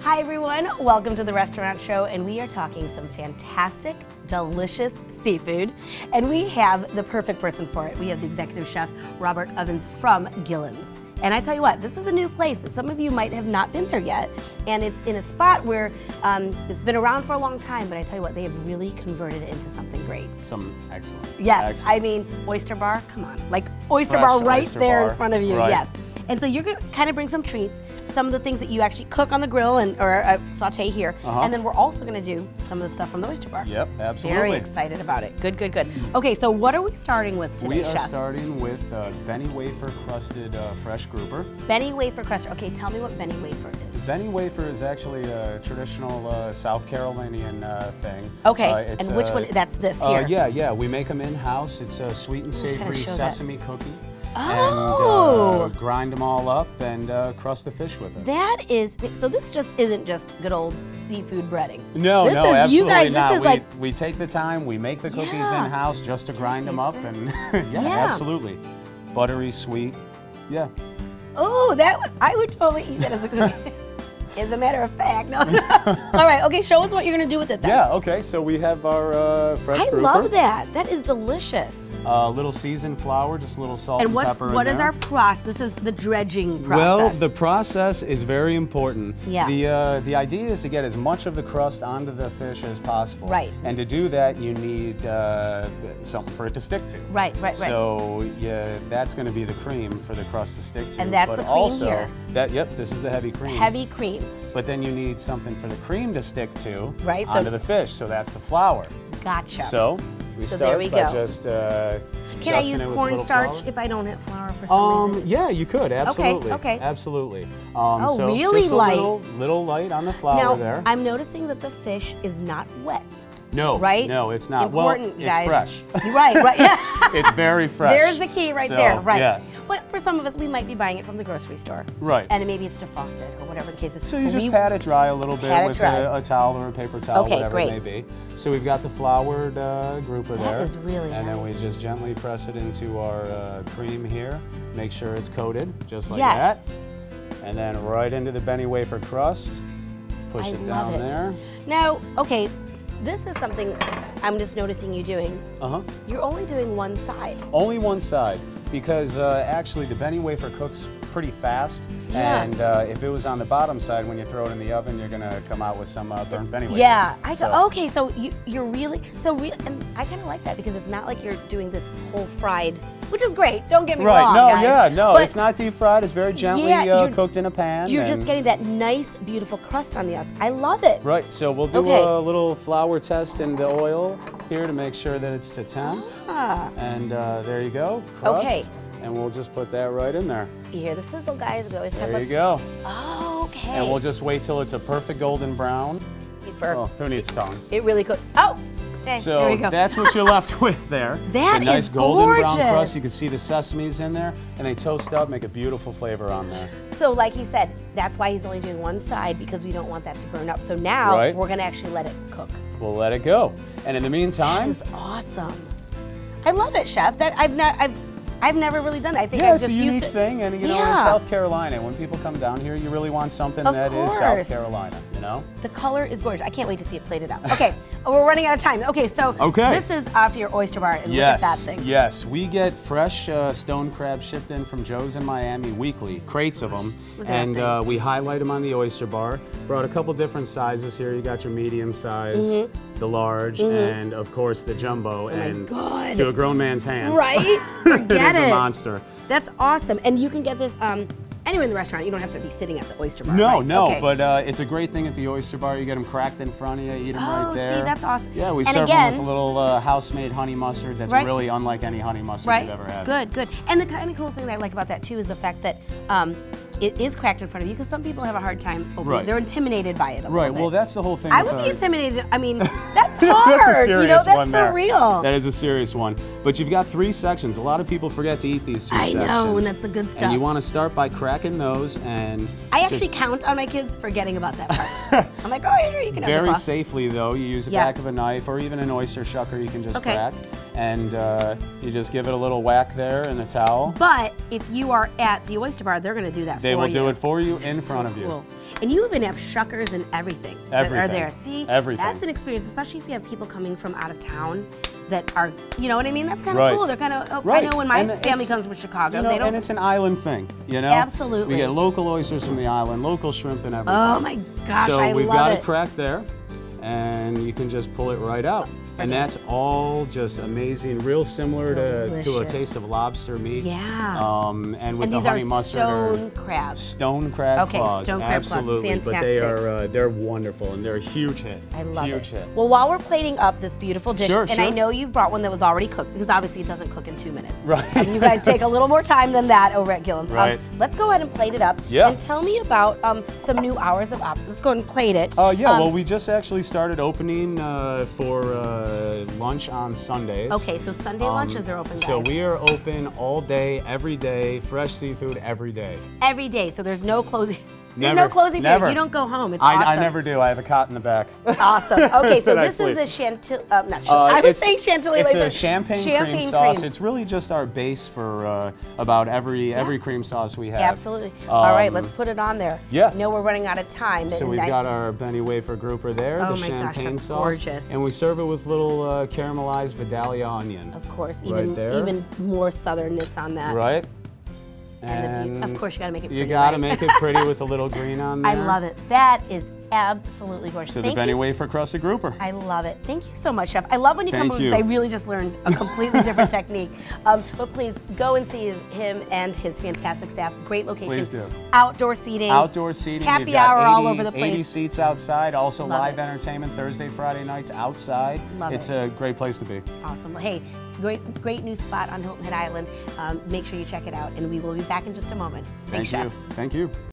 Hi everyone, welcome to the Restaurant Show, and we are talking some fantastic, delicious seafood, and we have the perfect person for it. We have the executive chef, Robert Ovens from Gillan's. And I tell you what, this is a new place that some of you might have not been there yet, and it's in a spot where it's been around for a long time, but I tell you what, they have really converted it into something great. Excellent. Yes, excellent. I mean, Oyster Bar, come on, like Oyster Fresh Bar right oyster there bar, in front of you, right. yes. And so you're gonna kind of bring some treats, some of the things that you actually cook on the grill or saute here, and then we're also gonna do some of the stuff from the Oyster Bar. Yep, absolutely. Very excited about it. Good, good, good. Okay, so what are we starting with today, Chef? We are starting with Bene Wafer Crusted Fresh Grouper. Bene Wafer Crusted. Okay, tell me what Bene Wafer is. Bene Wafer is actually a traditional South Carolinian thing. Okay, and which one? That's this here. Yeah, we make them in-house. It's a sweet and savory sesame cookie. Oh. And grind them all up and crust the fish with it. That is, so this just isn't just good old seafood breading. No, this no, is, absolutely you guys, not. This is we take the time, we make the cookies in-house just to grind them up. And yeah, absolutely. Buttery, sweet, yeah. Oh, I would totally eat that as a cookie. As a matter of fact, no. All right, okay, show us what you're gonna do with it then. Yeah, okay, so we have our fresh grouper. I love that. That is delicious. A little seasoned flour, just a little salt and pepper in there. What is our process? This is the dredging process. Well, the process is very important. Yeah. The idea is to get as much of the crust onto the fish as possible. Right. And to do that, you need something for it to stick to. Right. So yeah, that's going to be the cream for the crust to stick to. And that's the cream here. Yep, this is the heavy cream. Heavy cream. But then you need something for the cream to stick to So onto the fish. So that's the flour. Gotcha. So we start by just can I use cornstarch if I don't have flour for some reason? Yeah, you could, absolutely. Okay. Absolutely. So really just light. Little light on the flour there. I'm noticing that the fish is not wet. No, right? No, it's not. Important, well, guys. It's fresh. Right, yeah. It's very fresh. There's the key right there, right. Yeah. But for some of us, we might be buying it from the grocery store. Right. And maybe it's defrosted or whatever the case is. So you just pat it dry a little bit with a towel or a paper towel, whatever it may be. So we've got the floured grouper there. That is really nice. And then we just gently press it into our cream here. Make sure it's coated, just like that. And then right into the Bene Wafer crust. Push it down there. Now, okay, this is something I'm just noticing you doing. You're only doing one side. Only one side, because actually the Bene Wafer cooks pretty fast, and if it was on the bottom side, when you throw it in the oven, you're gonna come out with some burnt Bene Wafer. Yeah, okay, so you're really, and I kind of like that because it's not like you're doing this whole fried, which is great, don't get me wrong, guys. No, it's not deep fried, it's very gently cooked in a pan. You're just getting that nice, beautiful crust on the outside. I love it. Right, so we'll do a little flour test in the oil here to make sure that it's to temp. And there you go, crust. Okay. And we'll just put that right in there. You hear the sizzle, guys. We always talk There you go. Okay. And we'll just wait till it's a perfect golden brown. Oh, who needs tongs? It really could. Oh, okay, so there we go. that's what you're left with there. That is nice golden brown crust. You can see the sesames in there, and they toast up, make a beautiful flavor on there. So like he said, that's why he's only doing one side, because we don't want that to burn up. So now we're gonna actually let it cook. We'll let it go. And in the meantime, that is awesome. I love it, Chef. That I've never really done that. I think yeah, I've just it's a used unique thing, and you know, in South Carolina, when people come down here, you really want something that is South Carolina, you know? The color is gorgeous. I can't wait to see it plated out. Okay, we're running out of time. Okay, so this is off your Oyster Bar, and look at that thing. Yes, we get fresh stone crab shipped in from Joe's in Miami weekly, crates of them, and we highlight them on the Oyster Bar. Brought a couple different sizes here. You got your medium size, the large, and of course the jumbo, and to a grown man's hand. Right? Forget it is a monster. That's awesome. And you can get this anywhere in the restaurant. You don't have to be sitting at the Oyster Bar. No, but it's a great thing at the Oyster Bar. You get them cracked in front of you, eat them right there. See, that's awesome. Yeah, we serve them with a little house-made honey mustard that's really unlike any honey mustard you've ever had. Good. And the kind of cool thing that I like about that too is the fact that it is cracked in front of you, because some people have a hard time opening it. They're intimidated by it a little bit. Well, that's the whole thing. I would be intimidated. I mean, that's hard. That's a serious that's one for there. real. That is a serious one. But you've got 3 sections. A lot of people forget to eat these 2 sections. I know, and that's the good stuff. And you want to start by cracking those, and I actually count on my kids forgetting about that part. I'm like, oh, here you can have the very safely though. You use the back of a knife, or even an oyster shucker. You can just crack, and you just give it a little whack there in a towel. But if you are at the Oyster Bar, they're going to do that for you. They will do it for you in front of you. Cool. And you even have shuckers and everything that are there. See, everything. That's an experience, especially if you have people coming from out of town that are, you know what I mean? That's kind of cool. They're kind of, I know when my family comes from Chicago, they don't. And it's an island thing, you know? Absolutely. We get local oysters from the island, local shrimp and everything. Oh my gosh, so I we've love got it. a crack there, and you can just pull it right out. And that's all just amazing, real similar to a taste of lobster meat. Yeah. And with the honey mustard. Stone crabs. Stone crab claws, stone crab absolutely. claws. But they are they're wonderful and they're a huge hit. I love huge hit. Well, while we're plating up this beautiful dish, Sure, and I know you've brought one that was already cooked because obviously it doesn't cook in 2 minutes. Right. You guys take a little more time than that over at Gillan's. Right. Let's go ahead and plate it up. Yeah. And tell me about some new hours of let's go ahead and plate it. Well, we just actually started opening for lunch on Sundays. Okay, so Sunday lunches are open, guys. So we are open all day, every day, fresh seafood every day. Every day, so there's no closing. There's Never, no closing never. period. You don't go home. It's awesome. I never do. I have a cot in the back. Awesome. Okay, so That I this sleep. is the chantilly. I was saying chantilly. It's later. a champagne cream sauce. It's really just our base for about every cream sauce we have. Absolutely. All right, let's put it on there. Yeah. I know we're running out of time. So we've got our Bene Wafer grouper there, the champagne sauce, gorgeous. and we serve it with little caramelized Vidalia onion. Of course, there. even more southernness on that. Right. And of course, you got to make it pretty. You got to make it pretty with a little green on there. I love it. That is absolutely gorgeous. So the Bene Wafer crusted grouper. I love it. Thank you so much, Chef. I love when you come over Thank because you. I really just learned a completely different technique. But please go and see him and his fantastic staff. Great location. Please do. Outdoor seating. Outdoor seating. Happy We've got hour 80, all over the place. 80 seats outside. Also Love live it. entertainment Thursday, Friday nights outside. Love it's it. a great place to be. Awesome. Well, hey, great new spot on Hilton Head Island. Make sure you check it out, and we will be back in just a moment. Thanks, Chef. Thank you.